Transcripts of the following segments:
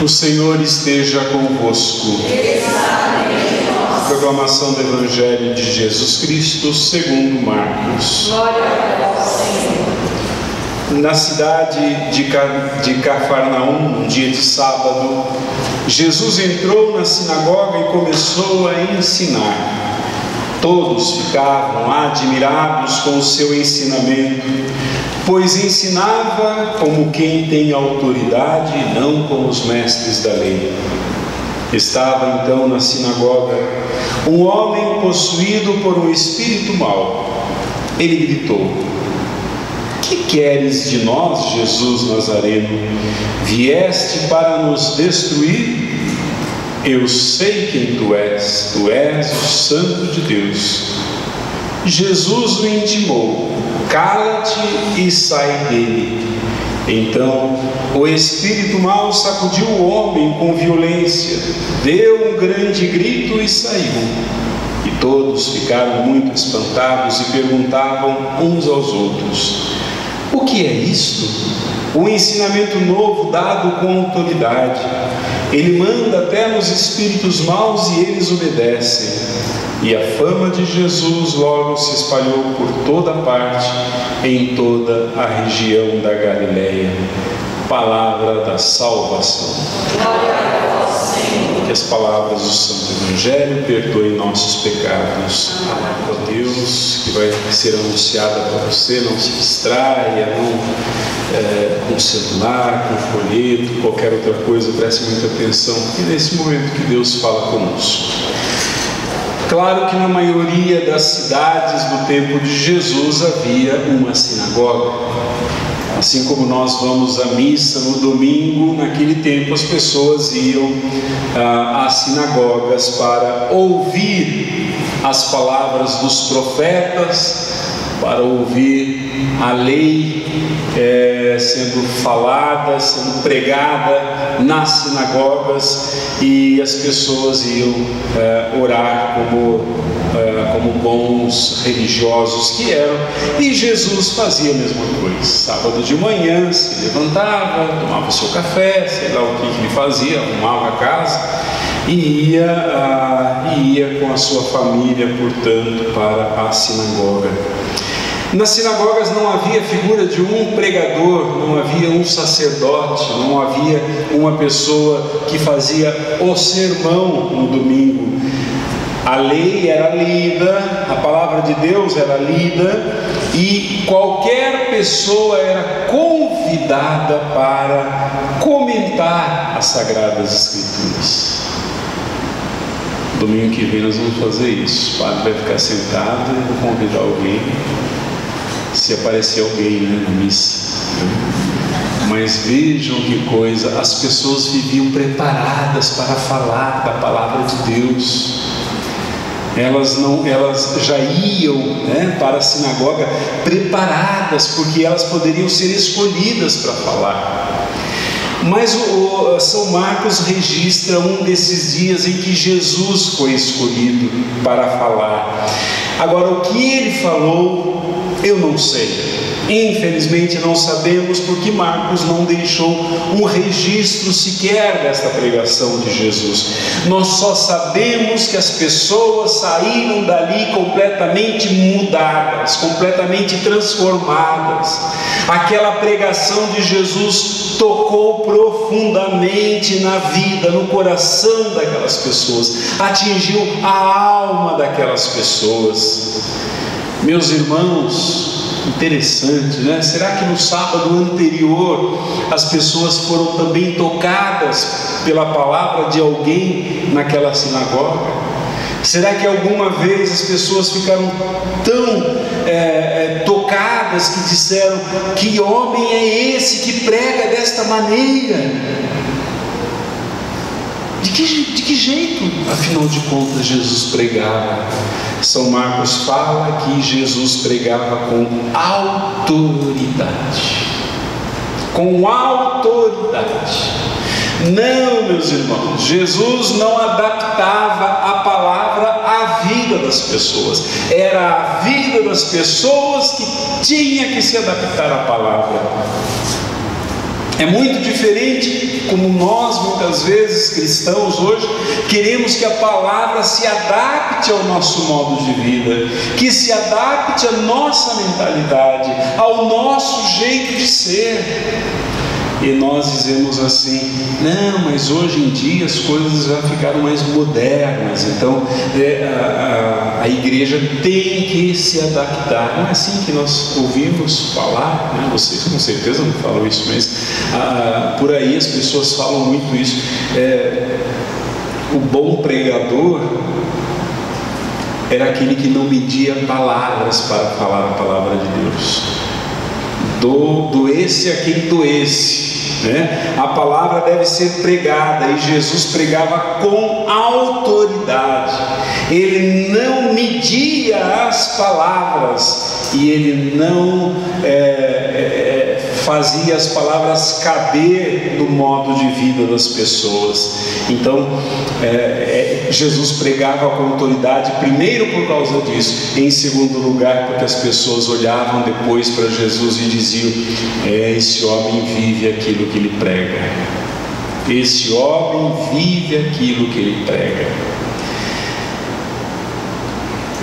O Senhor esteja convosco. Proclamação do Evangelho de Jesus Cristo segundo Marcos. Glória a vós, Senhor. Na cidade de Cafarnaum, um dia de sábado, Jesus entrou na sinagoga e começou a ensinar. Todos ficavam admirados com o seu ensinamento, pois ensinava como quem tem autoridade e não como os mestres da lei. Estava então na sinagoga um homem possuído por um espírito mau. Ele gritou: "Que queres de nós, Jesus Nazareno? Vieste para nos destruir? Eu sei quem tu és o Santo de Deus." Jesus o intimou: "Cala-te e sai dele." Então o espírito mau sacudiu o homem com violência, deu um grande grito e saiu. E todos ficaram muito espantados e perguntavam uns aos outros: "O que é isto?" Um ensinamento novo dado com autoridade. Ele manda até nos espíritos maus e eles obedecem. E a fama de Jesus logo se espalhou por toda parte, em toda a região da Galileia. Palavra da salvação. Glória a vós, Senhor. Que as palavras do Santo Evangelho perdoem nossos pecados. A Deus que vai ser anunciada para você, não se distraia, com celular, com folheto, qualquer outra coisa, preste muita atenção, e nesse momento que Deus fala conosco. Claro que na maioria das cidades do tempo de Jesus havia uma sinagoga. Assim como nós vamos à missa no domingo, naquele tempo as pessoas iam às sinagogas para ouvir as palavras dos profetas, para ouvir a lei sendo falada, sendo pregada nas sinagogas, e as pessoas iam orar como bons religiosos que eram. E Jesus fazia a mesma coisa. Sábado de manhã se levantava, tomava o seu café, sei lá o que ele fazia, arrumava a casa e ia com a sua família, portanto, para a sinagoga. Nas sinagogas não havia figura de um pregador, não havia um sacerdote, não havia uma pessoa que fazia o sermão no domingo. A lei era lida, a palavra de Deus era lida, e qualquer pessoa era convidada para comentar as Sagradas Escrituras. Domingo que vem nós vamos fazer isso. O padre vai ficar sentado e vou convidar alguém, se aparecer alguém, na missa. Mas vejam que coisa, as pessoas viviam preparadas para falar da palavra de Deus. Elas já iam para a sinagoga preparadas, porque elas poderiam ser escolhidas para falar. Mas o São Marcos registra um desses dias em que Jesus foi escolhido para falar. Agora, o que ele falou, eu não sei. Infelizmente não sabemos, porque Marcos não deixou um registro sequer desta pregação de Jesus. Nós só sabemos que as pessoas saíram dali completamente mudadas, completamente transformadas. Aquela pregação de Jesus tocou profundamente na vida, no coração daquelas pessoas, atingiu a alma daquelas pessoas. Meus irmãos, interessante, Será que no sábado anterior as pessoas foram também tocadas pela palavra de alguém naquela sinagoga? Será que alguma vez as pessoas ficaram tão tocadas que disseram: "Que homem é esse que prega desta maneira?" De que jeito, afinal de contas, Jesus pregava? São Marcos fala que Jesus pregava com autoridade. Com autoridade. Não, meus irmãos, Jesus não adaptava a palavra à vida das pessoas. Era a vida das pessoas que tinha que se adaptar à palavra. É muito diferente como nós, muitas vezes, cristãos hoje, queremos que a palavra se adapte ao nosso modo de vida, que se adapte à nossa mentalidade, ao nosso jeito de ser. E nós dizemos assim: não, mas hoje em dia as coisas já ficaram mais modernas, então a igreja tem que se adaptar. Não é assim que nós ouvimos falar, né? Vocês com certeza não falam isso, mas por aí as pessoas falam muito isso. O bom pregador era aquele que não media palavras para falar a palavra de Deus. Doesse a quem doesse, né? A palavra deve ser pregada, e Jesus pregava com autoridade. Ele não media as palavras, e ele não fazia as palavras caber no modo de vida das pessoas. Então Jesus pregava com autoridade, primeiro por causa disso, em segundo lugar porque as pessoas olhavam depois para Jesus e diziam: esse homem vive aquilo que ele prega, esse homem vive aquilo que ele prega.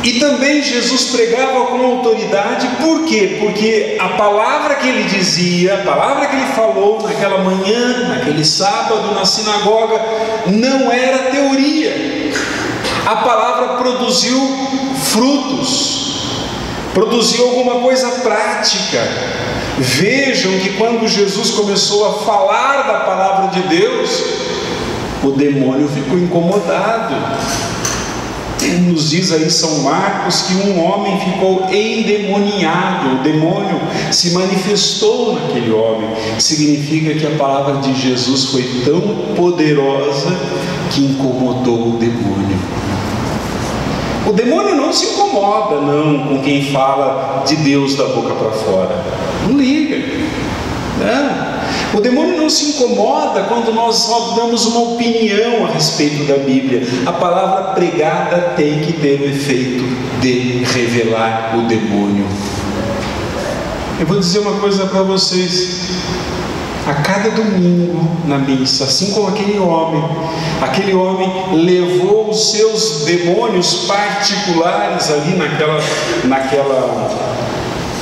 E também Jesus pregava com autoridade. Por quê? Porque a palavra que ele dizia, a palavra que ele falou naquela manhã, naquele sábado na sinagoga, não era teoria. A palavra produziu frutos, produziu alguma coisa prática. Vejam que quando Jesus começou a falar da palavra de Deus, o demônio ficou incomodado. Nos diz aí São Marcos que um homem ficou endemoniado, o demônio se manifestou naquele homem. Significa que a palavra de Jesus foi tão poderosa que incomodou o demônio. O demônio não se incomoda não com quem fala de Deus da boca para fora, não liga, não. O demônio não se incomoda quando nós só damos uma opinião a respeito da Bíblia. A palavra pregada tem que ter o efeito de revelar o demônio. Eu vou dizer uma coisa para vocês: a cada domingo na missa, assim como aquele homem levou os seus demônios particulares ali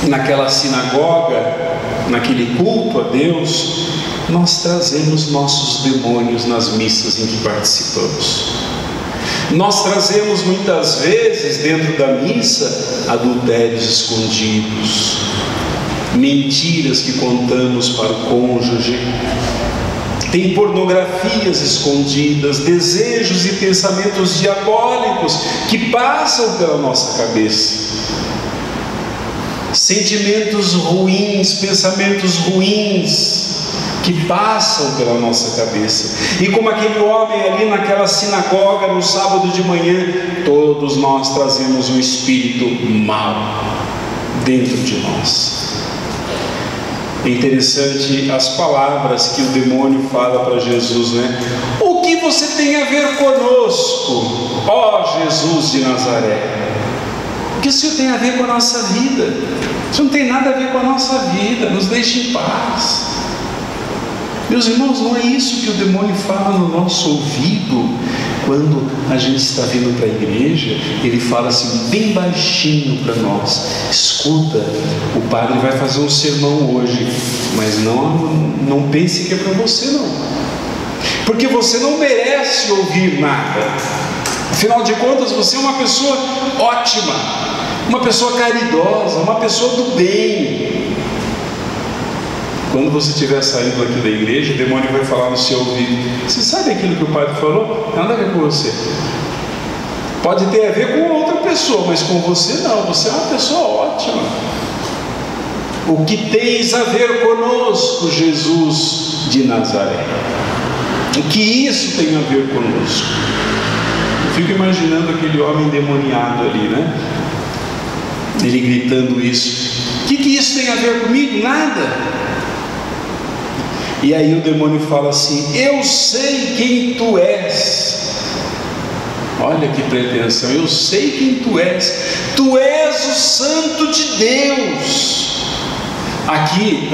naquela sinagoga, naquele culto a Deus, nós trazemos nossos demônios nas missas em que participamos. Nós trazemos muitas vezes dentro da missa adultérios escondidos, mentiras que contamos para o cônjuge, tem pornografias escondidas, desejos e pensamentos diabólicos que passam pela nossa cabeça, sentimentos ruins, pensamentos ruins que passam pela nossa cabeça. E como aquele homem ali naquela sinagoga no sábado de manhã, todos nós trazemos um espírito mau dentro de nós. É interessante as palavras que o demônio fala para Jesus, né? O que você tem a ver conosco, ó Jesus de Nazaré? O que o Senhor tem a ver com a nossa vida? Isso não tem nada a ver com a nossa vida, nos deixe em paz. Meus irmãos, não é isso que o demônio fala no nosso ouvido quando a gente está vindo para a igreja. Ele fala assim bem baixinho para nós: escuta, o padre vai fazer um sermão hoje, mas não pense que é para você não, porque você não merece ouvir nada. Afinal de contas, você é uma pessoa ótima, uma pessoa caridosa, uma pessoa do bem. Quando você estiver saindo aqui da igreja, o demônio vai falar no seu ouvido: você sabe aquilo que o padre falou? Nada a ver com você. Pode ter a ver com outra pessoa, mas com você não. Você é uma pessoa ótima. O que tens a ver conosco, Jesus de Nazaré? O que isso tem a ver conosco? Eu fico imaginando aquele homem endemoniado ali, né? Ele gritando isso. O que isso tem a ver comigo? Nada. E aí o demônio fala assim: eu sei quem tu és. Olha que pretensão: eu sei quem tu és. Tu és o Santo de Deus. Aqui,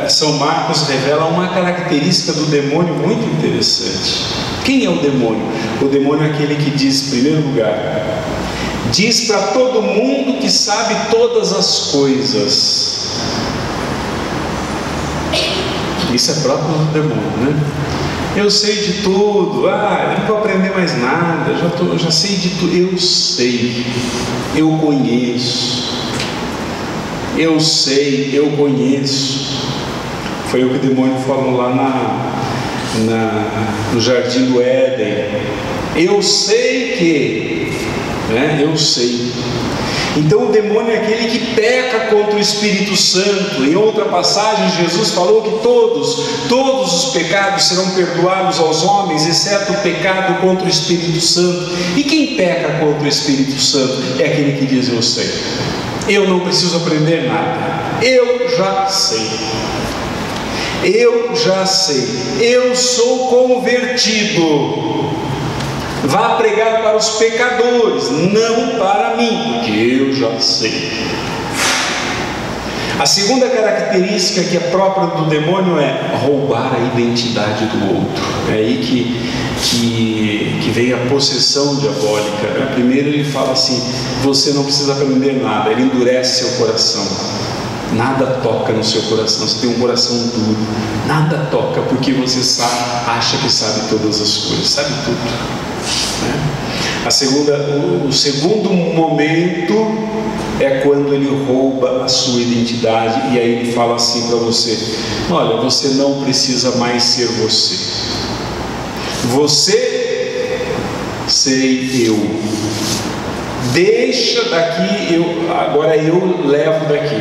São Marcos revela uma característica do demônio muito interessante. Quem é o demônio? O demônio é aquele que diz, em primeiro lugar, diz para todo mundo que sabe todas as coisas. Isso é próprio do demônio, né? Eu sei de tudo, eu não vou aprender mais nada, já sei de tudo. Eu sei, eu conheço, eu sei, eu conheço. Foi o que o demônio falou lá no Jardim do Éden. Eu sei que, eu sei. Então o demônio é aquele que peca contra o Espírito Santo. Em outra passagem, Jesus falou que todos os pecados serão perdoados aos homens, exceto o pecado contra o Espírito Santo. E quem peca contra o Espírito Santo é aquele que diz: eu sei, eu não preciso aprender nada, eu já sei, eu sou convertido. Vá pregar para os pecadores, não para mim, porque eu já sei. A segunda característica que é própria do demônio é roubar a identidade do outro. É aí que vem a possessão diabólica. Primeiro ele fala assim: você não precisa aprender nada. Ele endurece seu coração. Nada toca no seu coração. Você tem um coração duro. Nada toca, porque você acha que sabe todas as coisas, sabe tudo. O segundo momento é quando ele rouba a sua identidade, e aí ele fala assim para você: olha, você não precisa mais ser você. Você serei eu. Deixa daqui, agora eu levo daqui,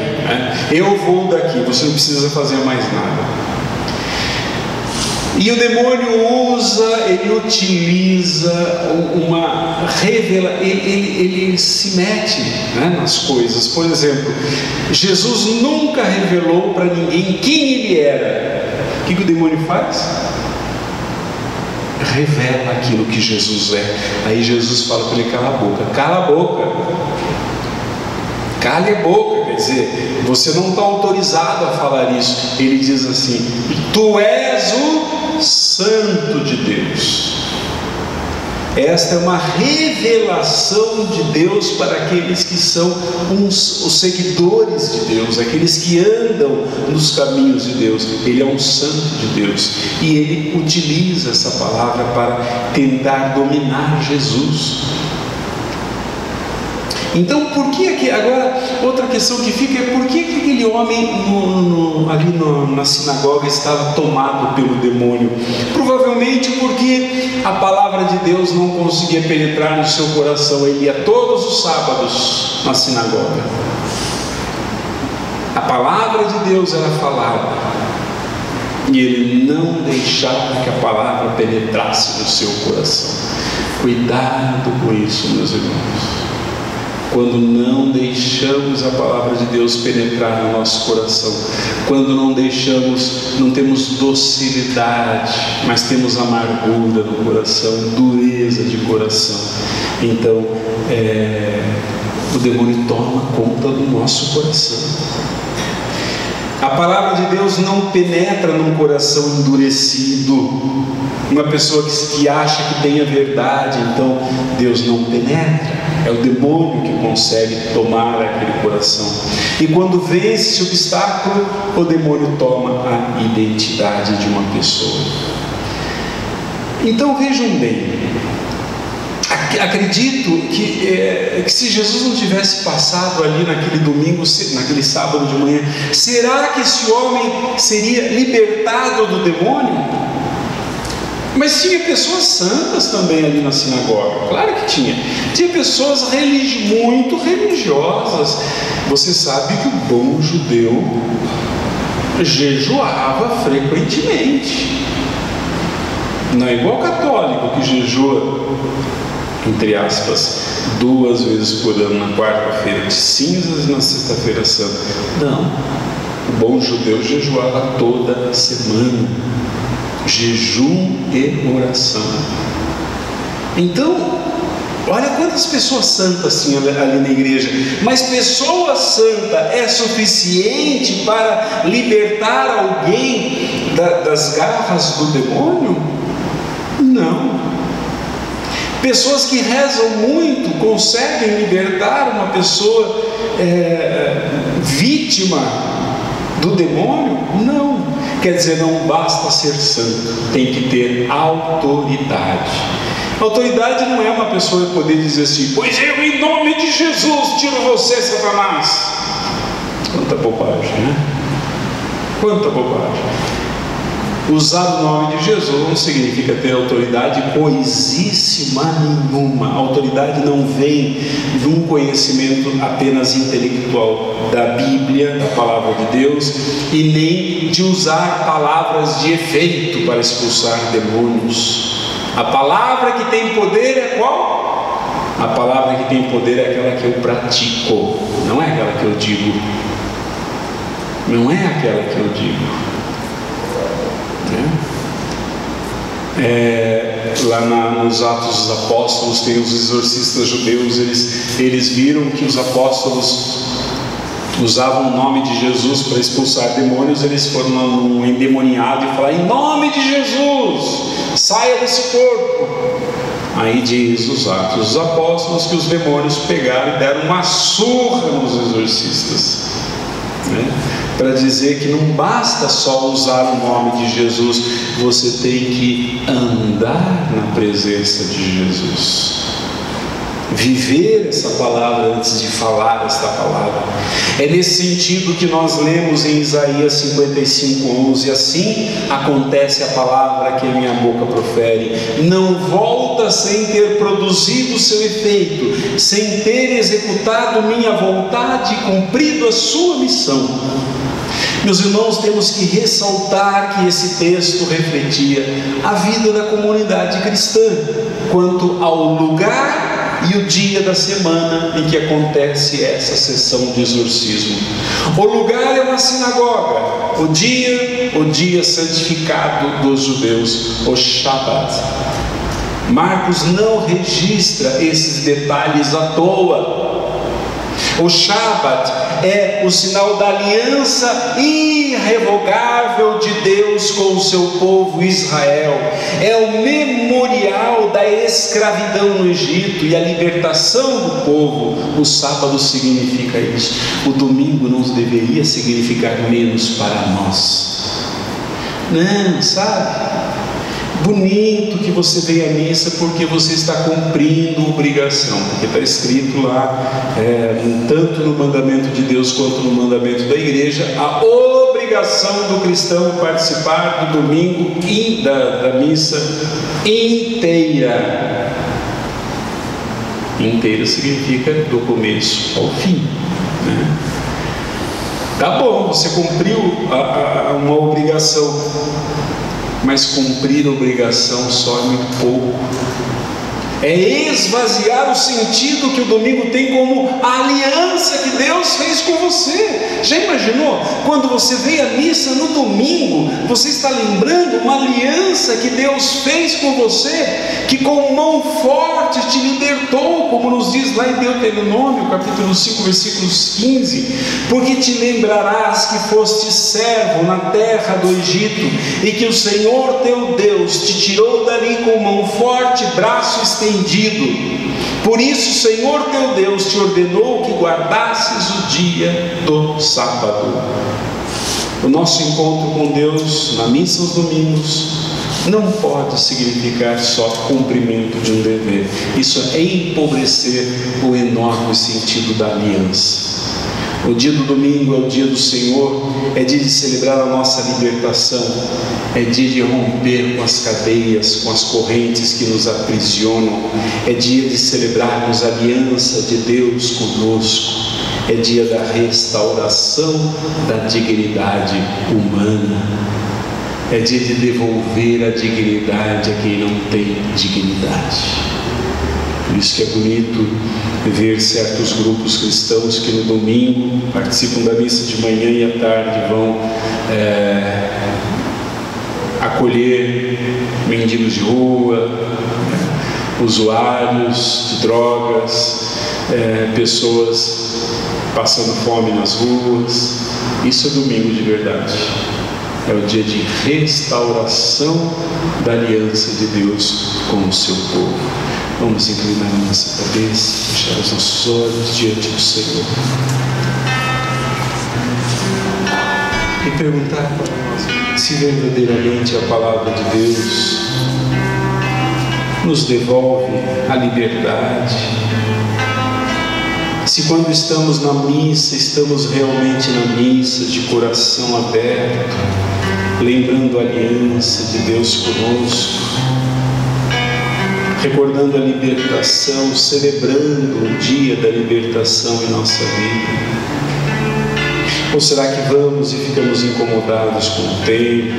eu vou daqui, você não precisa fazer mais nada. E o demônio ele utiliza ele se mete nas coisas. Por exemplo, Jesus nunca revelou para ninguém quem ele era. O que o demônio faz? Revela aquilo que Jesus é. Aí Jesus fala para ele: cala a boca, cala a boca, cale a boca. Quer dizer, você não está autorizado a falar isso. Ele diz assim: tu és o Santo de Deus. Esta é uma revelação de Deus para aqueles que são os seguidores de Deus, aqueles que andam nos caminhos de Deus. Ele é um santo de Deus, e ele utiliza essa palavra para tentar dominar Jesus. Então, por que agora, outra questão que fica é: por que aquele homem ali na sinagoga estava tomado pelo demônio? Provavelmente porque a palavra de Deus não conseguia penetrar no seu coração. Ele ia todos os sábados na sinagoga. A palavra de Deus era falada, e ele não deixava que a palavra penetrasse no seu coração. Cuidado com isso, meus irmãos. Quando não deixamos a palavra de Deus penetrar no nosso coração, quando não temos docilidade, mas temos amargura no coração, dureza de coração, então o demônio toma conta do nosso coração. A palavra de Deus não penetra num coração endurecido. Uma pessoa que acha que tem a verdade, então Deus não penetra. É o demônio que consegue tomar aquele coração. E quando vence esse obstáculo, o demônio toma a identidade de uma pessoa. Então vejam bem, acredito que se Jesus não tivesse passado ali naquele domingo, naquele sábado de manhã, será que esse homem seria libertado do demônio? Mas tinha pessoas santas também ali na sinagoga, claro que tinha. Tinha pessoas muito religiosas. Você sabe que o bom judeu jejuava frequentemente. Não é igual católico que jejua, entre aspas, 2 vezes por ano, na quarta-feira de cinzas e na sexta-feira santa. Não, o bom judeu jejuava toda semana. Jejum e oração. Então, Olha quantas pessoas santas tinha ali na igreja. Mas pessoa santa é suficiente para libertar alguém das garras do demônio? Não. Pessoas que rezam muito conseguem libertar uma pessoa vítima do demônio? Não. Quer dizer, não basta ser santo, tem que ter autoridade. Autoridade não é uma pessoa poder dizer assim: pois eu, em nome de Jesus, tiro você, Satanás. Quanta bobagem, né? Quanta bobagem. Usar o nome de Jesus não significa ter autoridade coisíssima nenhuma. A autoridade não vem de um conhecimento apenas intelectual da Bíblia, da palavra de Deus, e nem de usar palavras de efeito para expulsar demônios. A palavra que tem poder é qual? A palavra que tem poder é aquela que eu pratico, não é aquela que eu digo. Não é aquela que eu digo. Lá nos Atos dos Apóstolos tem os exorcistas judeus. Eles viram que os apóstolos usavam o nome de Jesus para expulsar demônios. Eles foram num endemoniado e falaram: em nome de Jesus, saia desse corpo. Aí diz os Atos dos Apóstolos que os demônios pegaram e deram uma surra nos exorcistas, né? Para dizer que não basta só usar o nome de Jesus, você tem que andar na presença de Jesus, viver essa palavra antes de falar esta palavra. É nesse sentido que nós lemos em Isaías 55:11: assim acontece a palavra que a minha boca profere, não volta sem ter produzido seu efeito, sem ter executado minha vontade e cumprido a sua missão. Meus irmãos, temos que ressaltar que esse texto refletia a vida da comunidade cristã quanto ao lugar e o dia da semana em que acontece essa sessão de exorcismo. O lugar é uma sinagoga, o dia santificado dos judeus, o Shabat. Marcos não registra esses detalhes à toa. O Shabat é o sinal da aliança irrevogável de Deus com o seu povo Israel. É o memorial da escravidão no Egito e a libertação do povo. O sábado significa isso. O domingo não deveria significar menos para nós. Não, sabe? Bonito que você venha à missa porque você está cumprindo obrigação, porque está escrito lá, tanto no mandamento de Deus quanto no mandamento da igreja, a obrigação do cristão participar do domingo e da missa inteira. Inteira significa do começo ao fim, né? Tá bom, você cumpriu uma obrigação, mas cumprir a obrigação só é muito pouco. É esvaziar o sentido que o domingo tem como a aliança que Deus fez com você. Já imaginou? Quando você vem à missa no domingo, você está lembrando uma aliança que Deus fez com você, que com mão forte te libertou, como nos diz lá em Deuteronômio, capítulo 5, versículos 15: porque te lembrarás que foste servo na terra do Egito, e que o Senhor teu Deus te tirou dali com mão forte, braço estendido. Por isso o Senhor teu Deus te ordenou que guardasses o dia do sábado. O nosso encontro com Deus na missa aos domingos não pode significar só cumprimento de um dever. Isso é empobrecer o enorme sentido da aliança. O dia do domingo é o dia do Senhor, é dia de celebrar a nossa libertação, é dia de romper com as cadeias, com as correntes que nos aprisionam, é dia de celebrarmos a aliança de Deus conosco, é dia da restauração da dignidade humana, é dia de devolver a dignidade a quem não tem dignidade. Por isso que é bonito ver certos grupos cristãos que no domingo participam da missa de manhã e à tarde vão acolher mendigos de rua, usuários de drogas, pessoas passando fome nas ruas. Isso é domingo de verdade. É o dia de restauração da aliança de Deus com o seu povo. Vamos inclinar a nossa cabeça, fechar os nossos olhos diante do Senhor e perguntar para nós se verdadeiramente a palavra de Deus nos devolve a liberdade. Se quando estamos na missa, estamos realmente na missa de coração aberto, lembrando a aliança de Deus conosco, recordando a libertação, celebrando o dia da libertação em nossa vida. Ou será que vamos e ficamos incomodados com o tempo,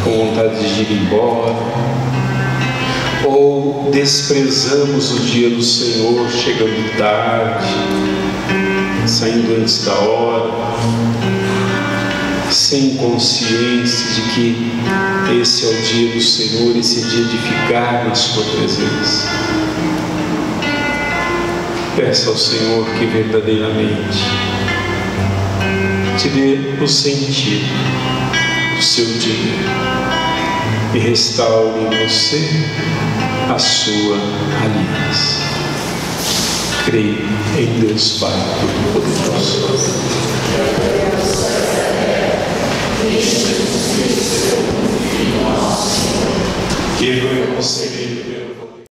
com vontade de ir embora? Ou desprezamos o dia do Senhor, chegando tarde, saindo antes da hora, sem consciência de que esse é o dia do Senhor, esse dia de ficar na sua presença? Peça ao Senhor que verdadeiramente te dê o sentido do seu dia e restaure em você a sua aliança. Creio em Deus Pai Todo-Poderoso. Que eu conceber